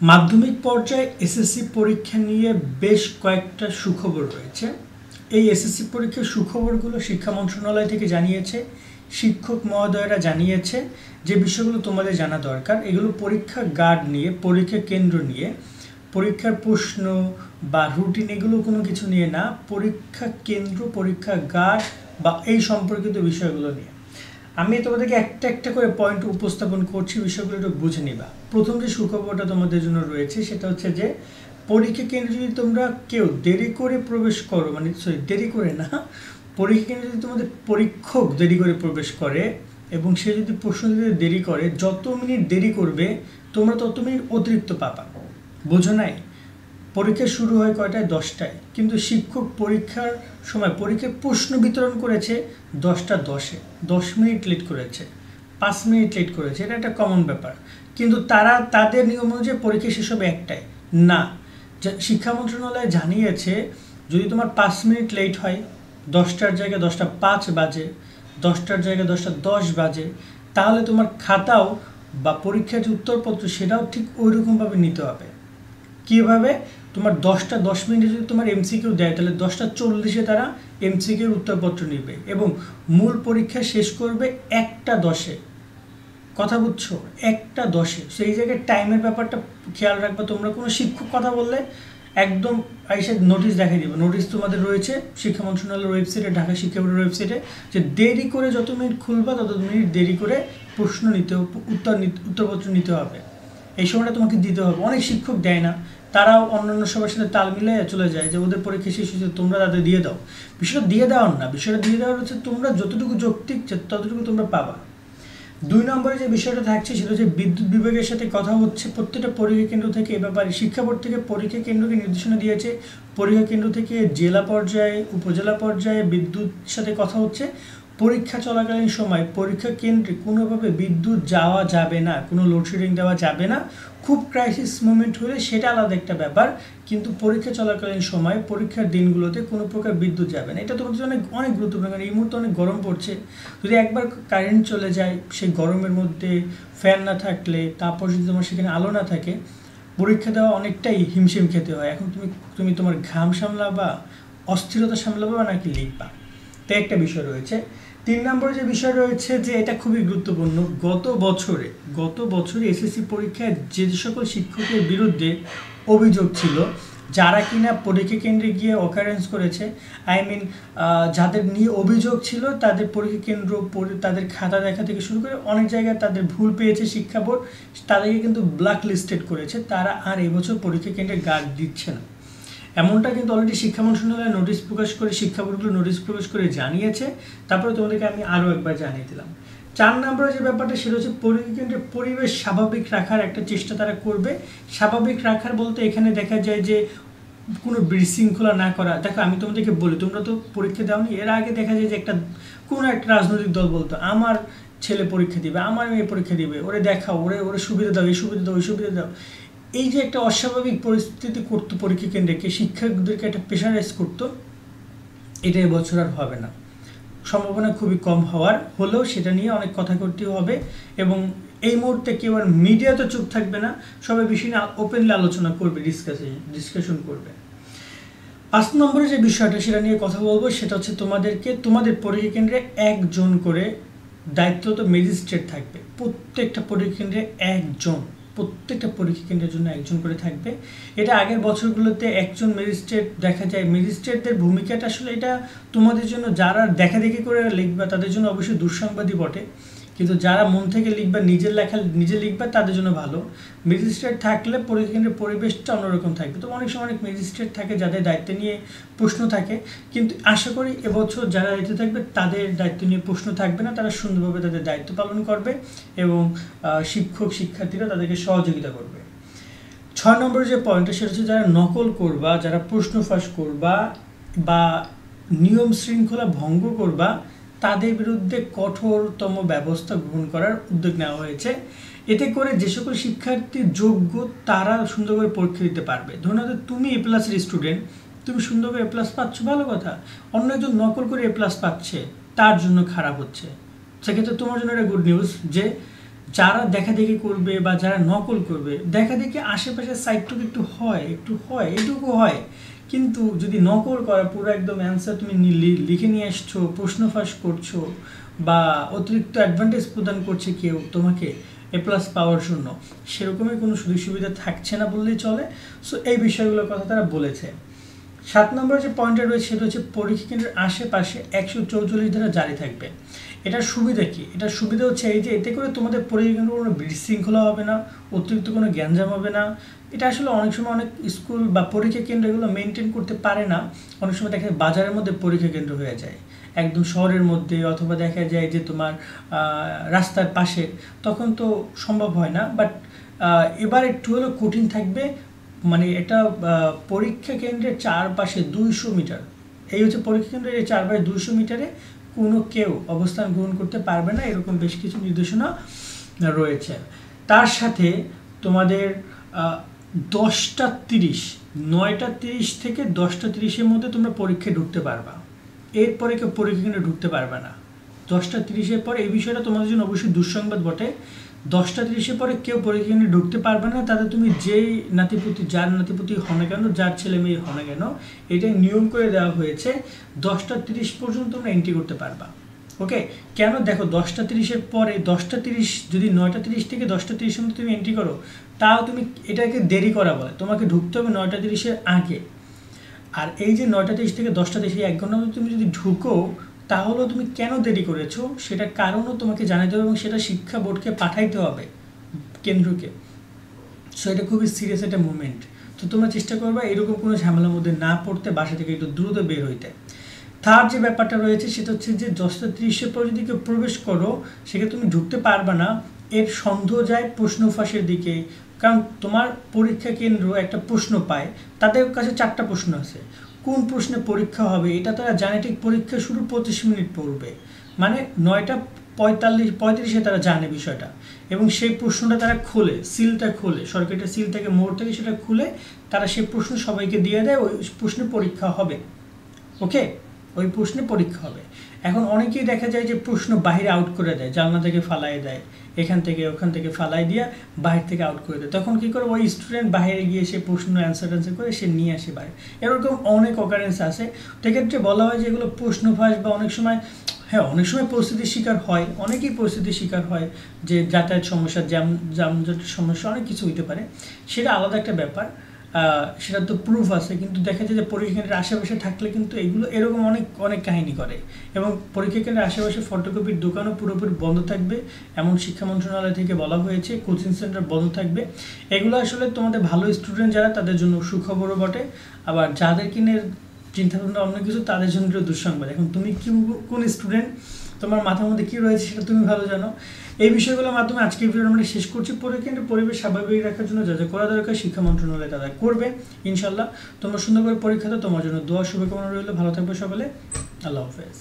মাধ্যমিক পর্যায়ে এসএসসি পরীক্ষা নিয়ে বেশ কয়েকটা সুখবর রয়েছে। এই এসএসসি পরীক্ষার সুখবরগুলো শিক্ষা মন্ত্রণালয় থেকে জানিয়েছে, শিক্ষক মহোদয়রা জানিয়েছে যে বিষয়গুলো তোমাদের জানা দরকার। এগুলো পরীক্ষা গার্ড নিয়ে, পরীক্ষা কেন্দ্র নিয়ে, পরীক্ষার প্রশ্ন বা রুটিন এগুলো কোনো কিছু নিয়ে না, পরীক্ষা কেন্দ্র, পরীক্ষা গার্ড বা এই সম্পর্কিত বিষয়গুলো নিয়ে। আমি তোমাদেরকে একটা একটা করে পয়েন্ট উপস্থাপন করছি, বিষয়গুলো একটু বুঝে নিবা। প্রথম যে সুখবরটা তোমাদের জন্য রয়েছে সেটা হচ্ছে যে পরীক্ষা কেন্দ্রে যদি তোমরা কেউ দেরি করে প্রবেশ করো, মানে দেরি করে না, পরীক্ষা কেন্দ্রে যদি তোমাদের পরীক্ষক দেরি করে প্রবেশ করে এবং সে যদি প্রশ্ন দিতে দেরি করে, যত মিনিট দেরি করবে তোমরা তত মিনিট অতিরিক্ত পাবা। বোঝো নাই? পরীক্ষা শুরু হয় কয়টায়? 10টায়, কিন্তু শিক্ষক পরীক্ষার সময় পরীক্ষার প্রশ্ন বিতরণ করেছে 10টা 10-এ, 10 মিনিট লেট করেছে, 5 মিনিট লেট করেছে। এটা একটা কমন ব্যাপার, কিন্তু তারা তাদের নিয়ম অনুযায়ী পরীক্ষা শেষ হবে 1টায় না। শিক্ষা মন্ত্রণালয় জানিয়েছে যদি তোমার 5 মিনিট লেট হয়, 10টার জায়গায় 10টা 5 বাজে, 10টার জায়গায় 10টা 10 বাজে, তাহলে তোমার খাতাও বা পরীক্ষার যে উত্তরপত্র সেটাও ঠিক ওই রকমভাবে নিতে হবে। কীভাবে? তোমার 10টা 10 মিনিটে যদি তোমার এমসিকিউ দেয়, তাহলে 10টা 40-এ তারা এমসিকিউর উত্তরপত্র নেবে এবং মূল পরীক্ষা শেষ করবে 1টা 10-এ। কথা বুঝছো? 1টা 10-এ। সেই জায়গায় টাইমের ব্যাপারটা খেয়াল রাখবা। তোমরা কোনো শিক্ষক কথা বললে একদম আইসা নোটিশ দেখাই দিবে। নোটিশ তোমাদের রয়েছে শিক্ষা মন্ত্রণালয়ের ওয়েবসাইটে, ঢাকা শিক্ষা বোর্ডের ওয়েবসাইটে, যে দেরি করে যত মিনিট খুলবা তত মিনিট দেরি করে প্রশ্ন নিতে, উত্তরপত্র নিতে হবে। এই সময়টা তোমাকে দিতে হবে। অনেক শিক্ষক দেয় না, তারাও অন্যান্য সবার সাথে তাল মিলিয়ে চলে যায় যে ওদের পরীক্ষা শেষ হয়েছে, তোমরা তাদের দিয়ে দাও। বিষয়টা দিয়ে দেওয়ার না, বিষয়টা দিয়ে দেওয়ার হচ্ছে তোমরা যতটুকু যৌক্তিক ততটুকু তোমরা পাবা। 2 নম্বরে যে বিষয়টা থাকছে সেটা হচ্ছে বিদ্যুৎ বিভাগের সাথে কথা হচ্ছে। প্রত্যেকটা পরীক্ষা কেন্দ্র থেকে এ ব্যাপারে শিক্ষা বোর্ড থেকে পরীক্ষা কেন্দ্রকে নির্দেশনা দিয়েছে। পরীক্ষা কেন্দ্র থেকে জেলা পর্যায়ে, উপজেলা পর্যায়ে বিদ্যুৎ সাথে কথা হচ্ছে। পরীক্ষা চলাকালীন সময় পরীক্ষা কেন্দ্রে কোনোভাবে বিদ্যুৎ যাওয়া যাবে না, কোনো লোডশেডিং দেওয়া যাবে না। খুব ক্রাইসিস মোমেন্ট হলে সেটা আলাদা একটা ব্যাপার, কিন্তু পরীক্ষা চলাকালীন সময় পরীক্ষার দিনগুলোতে কোনো প্রকার বিদ্যুৎ যাবে না। এটা তোমাদের জন্য অনেক গুরুত্বপূর্ণ, কারণ এই মুহূর্তে অনেক গরম পড়ছে। যদি একবার কারেন্ট চলে যায়, সেই গরমের মধ্যে ফ্যান না থাকলে, তারপর যদি তোমার সেখানে আলো না থাকে, পরীক্ষা দেওয়া অনেকটাই হিমশিম খেতে হয়। এখন তুমি তোমার ঘাম সামলাবা, অস্থিরতা সামলাবা নাকি লিখবা, তো একটা বিষয় রয়েছে। 3 নম্বরে যে বিষয় রয়েছে যে এটা খুবই গুরুত্বপূর্ণ, গত বছরে এসএসসি পরীক্ষায় যে সকল শিক্ষকের বিরুদ্ধে অভিযোগ ছিল, যারা কিনা পরীক্ষা কেন্দ্রে গিয়ে অকারেন্স করেছে, যাদের নিয়ে অভিযোগ ছিল, তাদের পরীক্ষা কেন্দ্র, তাদের খাতা দেখা থেকে শুরু করে অনেক জায়গায় তাদের ভুল পেয়েছে শিক্ষা বোর্ড, তাদেরকে কিন্তু ব্ল্যাক লিস্টেড করেছে। তারা আর এবছর পরীক্ষা কেন্দ্রে গার্ড দিচ্ছে না। এমনটা কিন্তু অলরেডি শিক্ষা মন্ত্রণালয় নোটিশ প্রকাশ করে, শিক্ষা বোর্ডগুলো নোটিশ প্রকাশ করে জানিয়েছে। তারপরে তোমাদেরকে আমি আরও একবার জানিয়ে দিলাম। 4 নম্বরে যে ব্যাপারটা সেটা হচ্ছে পরীক্ষা কেন্দ্রের পরিবেশ স্বাভাবিক রাখার একটা চেষ্টা তারা করবে। স্বাভাবিক রাখার বলতে এখানে দেখা যায় যে কোনো বিশৃঙ্খলা না করা। দেখো, আমি তোমাদেরকে বলি, তোমরা তো পরীক্ষা দাওনি, এর আগে দেখা যায় যে কোনো একটা রাজনৈতিক দল বলতো আমার ছেলে পরীক্ষা দিবে, আমার মেয়ে পরীক্ষা দিবে, ওরে দেখাও, ওরে সুবিধা দাও, এই সুবিধা দাও, ওই সুবিধা দাও। এই যে একটা অস্বাভাবিক পরিস্থিতি করতো পরীক্ষা কেন্দ্রকে, শিক্ষকদেরকে একটা প্রেশারাইজ করতো, এটা এবছর আর হবে না। সম্ভাবনা খুবই কম হলেও সেটা নিয়ে অনেক কথা করতে হবে এবং এই মুহূর্তে কেউ আর মিডিয়াতে চুপ থাকবে না, সবাই বিষয় নিয়ে ওপেনলি আলোচনা করবে, ডিসকাশন করবে। 5 নম্বরে যে বিষয়টা সেটা নিয়ে কথা বলবো সেটা হচ্ছে তোমাদের পরীক্ষা কেন্দ্রে একজন করে দায়িত্বরত ম্যাজিস্ট্রেট থাকবে। প্রত্যেকটা পরীক্ষা কেন্দ্রে প্রত্যেকটা পরীক্ষা কেন্দ্রের জন্য একজন করে থাকবে। এটা আগের বছরগুলোতে একজন ম্যাজিস্ট্রেট দেখা যায়। ম্যাজিস্ট্রেটদের ভূমিকাটা আসলে এটা তোমাদের জন্য, যারা দেখাদেখি করে লিখবা তাদের জন্য অবশ্যই দুঃসংবাদই বটে, কিন্তু যারা মন থেকে লিখবা, নিজে লিখবা, তাদের জন্য ভালো। ম্যাজিস্ট্রেট থাকলে পরীক্ষা কেন্দ্রের পরিবেশটা অন্যরকম থাকবে। তো অনেক সময় অনেক ম্যাজিস্ট্রেট থাকে যাদের দায়িত্ব নিয়ে প্রশ্ন থাকে, কিন্তু আশা করি এবছর যারা দায়িত্ব থাকবে তাদের দায়িত্ব নিয়ে প্রশ্ন থাকবে না, তারা সুন্দরভাবে তাদের দায়িত্ব পালন করবে এবং শিক্ষার্থীরা তাদেরকে সহযোগিতা করবে। 6 নম্বর যে পয়েন্টটা সেটা হচ্ছে যারা নকল করবা, যারা প্রশ্ন ফাঁস করবা বা নিয়ম শৃঙ্খলা ভঙ্গ করবা, তাদের বিরুদ্ধে কঠোরতম ব্যবস্থা গ্রহণ করার উদ্যোগ নেওয়া হয়েছে। এতে করে যে সকল শিক্ষার্থী যোগ্য তারা সুন্দর করে পরীক্ষা দিতে পারবে। ধরুন তুমি A+ স্টুডেন্ট, তুমি সুন্দর করে A+ পাচ্ছ, ভালো কথা। অন্য একজন নকল করে A+ পাচ্ছে, তার জন্য খারাপ হচ্ছে। সেক্ষেত্রে তোমার জন্য একটা গুড নিউজ যে যারা দেখাদেখি করবে বা যারা নকল করবে, দেখাদেখি আশেপাশের সাইডটুকু একটু হয় এটুকু হয়, কিন্তু যদি নকল করা পুরো একদম অ্যান্সার তুমি লিখে নিয়ে আসছো, প্রশ্ন ফাঁস করছো বা অতিরিক্ত অ্যাডভান্টেজ প্রদান করছে কেউ তোমাকে এ প্লাস পাওয়ার জন্য, সেরকমই কোনো সুযোগ সুবিধা থাকছে না বললেই চলে। সো এই বিষয়গুলোর কথা তারা বলেছে। 7 নম্বর যে পয়েন্টটা রয়েছে সেটা হচ্ছে পরীক্ষা কেন্দ্রের আশেপাশে 144 ধারা জারি থাকবে। এটার সুবিধা কি? এটার সুবিধা হচ্ছে এই যে এতে করে তোমাদের পরীক্ষা কেন্দ্রে কোনো বিশৃঙ্খলা হবে না, অতিরিক্ত কোনো গ্যাঞ্জাম হবে না। এটা আসলে অনেক সময় অনেক স্কুল বা পরীক্ষা কেন্দ্রগুলো মেনটেন করতে পারে না। অনেক সময় দেখা যায় বাজারের মধ্যে পরীক্ষা কেন্দ্র হয়ে যায়, একদম শহরের মধ্যে, অথবা দেখা যায় যে তোমার রাস্তার পাশে, তখন তো সম্ভব হয় না। বাট এবার একটু হলেও কঠিন থাকবে, মানে এটা পরীক্ষা কেন্দ্রের চারপাশে 200 মিটার, এই হচ্ছে পরীক্ষা কেন্দ্রের এই চারপাশে 200 মিটারে কোনো কেউ অবস্থান গ্রহণ করতে পারবে না, এরকম বেশ কিছু নির্দেশনা রয়েছে। তার সাথে তোমাদের 10:30, 9:30 থেকে 10:30-এর মধ্যে তোমরা পরীক্ষায় ঢুকতে পারবা, এরপরে কেউ পরীক্ষা কেন্দ্রে ঢুকতে পারবে না। 10:30-এর পর, এই বিষয়টা তোমাদের জন্য অবশ্যই দুঃসংবাদ বটে, 10:30-এর পরে কেউ পরীক্ষা কেন্দ্রে ঢুকতে পারবে না। তাতে তুমি যেই যার নাতিপুতি হও না কেন, যার ছেলে মেয়ে হও না কেন, এটাই নিয়ম করে দেওয়া হয়েছে 10:30 পর্যন্ত তোমরা এন্ট্রি করতে পারবা। ওকে, কেন? দেখো 10:30-এর পরে, 10:30 যদি 9:30 থেকে 10:30-এর মধ্যে তুমি এন্ট্রি করো, তাও তুমি এটাকে দেরি করা বলে, তোমাকে ঢুকতে হবে 9:30-এর আগে। আর এই যে 9:30 থেকে 10:30, 1 ঘন্টার মধ্যে তুমি যদি ঢুকো, তাহলেও তুমি কেন দেরি করেছো সেটার কারণও তোমাকে জানাতে হবে, এবং সেটা শিক্ষা বোর্ডকে পাঠাইতে হবে, কেন্দ্রকে। সো এটা খুবই সিরিয়াস একটা মুভমেন্ট। তো তোমরা চেষ্টা করবা এরকম কোনো ঝামেলার মধ্যে না পড়তে, বাসা থেকে একটু দ্রুত বের হইতে। থার্ড যে ব্যাপারটা রয়েছে সেটা হচ্ছে যে 10:30-এর পর যদি কেউ প্রবেশ করো, সেখানে তুমি ঢুকতে পারবে না। এর সন্দেহ যায় প্রশ্ন ফাঁসের দিকে, কারণ তোমার পরীক্ষা কেন্দ্র একটা প্রশ্ন পায়, তাদের কাছে 4টা প্রশ্ন আছে, কোন প্রশ্নে পরীক্ষা হবে এটা তারা জানে ঠিক পরীক্ষা শুরু 25 মিনিট পড়বে, মানে 9:45-35-এ তারা জানে বিষয়টা, এবং সেই প্রশ্নটা তারা খোলে, সিলটা খোলে, সরকারের সিল থেকে, মোড় থেকে সেটা খুলে তারা সেই প্রশ্ন সবাইকে দিয়ে দেয়, ওই প্রশ্নে পরীক্ষা হবে। ওকে, ওই প্রশ্নে পরীক্ষা হবে। এখন অনেকেই দেখা যায় যে প্রশ্ন বাহিরে আউট করে দেয়, জানলা থেকে ফালাই দেয়, এখান থেকে ওখান থেকে ফালাই দিয়ে বাহির থেকে আউট করে দেয়। তখন কী করে, ওই স্টুডেন্ট বাইরে গিয়ে সে প্রশ্ন অ্যান্সার করে সে নিয়ে আসে বাইরে। এরকম অনেক অকারেন্স আছে। সেক্ষেত্রে বলা হয় যে এগুলো প্রশ্ন ফাঁস, বা অনেক সময়, হ্যাঁ অনেক সময় পরিস্থিতির শিকার হয়, অনেকেই পরিস্থিতির শিকার হয়, যে যাতায়াত সমস্যা, যানজটের সমস্যা, অনেক কিছু হইতে পারে, সেটা আলাদা একটা ব্যাপার, সেটা তো প্রুফ আছে। কিন্তু দেখা যায় যে পরীক্ষা কেন্দ্রের আশেপাশে থাকলে কিন্তু এগুলো এরকম অনেক অনেক কাহিনী করে, এবং পরীক্ষা কেন্দ্রের আশেপাশে ফটোকপির দোকানও পুরোপুরি বন্ধ থাকবে, এমন শিক্ষা মন্ত্রণালয় থেকে বলা হয়েছে। কোচিং সেন্টার বন্ধ থাকবে। এগুলো আসলে তোমাদের ভালো স্টুডেন্ট যারা, তাদের জন্য সুখবরও বটে, আবার যাদের কিনে চিন্তাভাবনা অন্য কিছু, তাদের জন্য দুঃসংবাদ। এখন তুমি কোন স্টুডেন্ট, তোমার মাথার মধ্যে কী রয়েছে সেটা তুমি ভালো জানো। এই বিষয়গুলোর মাধ্যমে আজকের ভিডিও আমরা শেষ করছি। পরীক্ষা কেন্দ্রের পরিবেশ স্বাভাবিক রাখার জন্য যা যা করা দরকার শিক্ষা মন্ত্রণালয় তারা করবে ইনশাল্লাহ। তোমরা সুন্দর করে পরীক্ষা দাও, তোমার জন্য দোয়া শুভকামনা রইল। ভালো থাকবে সকলে, আল্লাহ হাফেজ।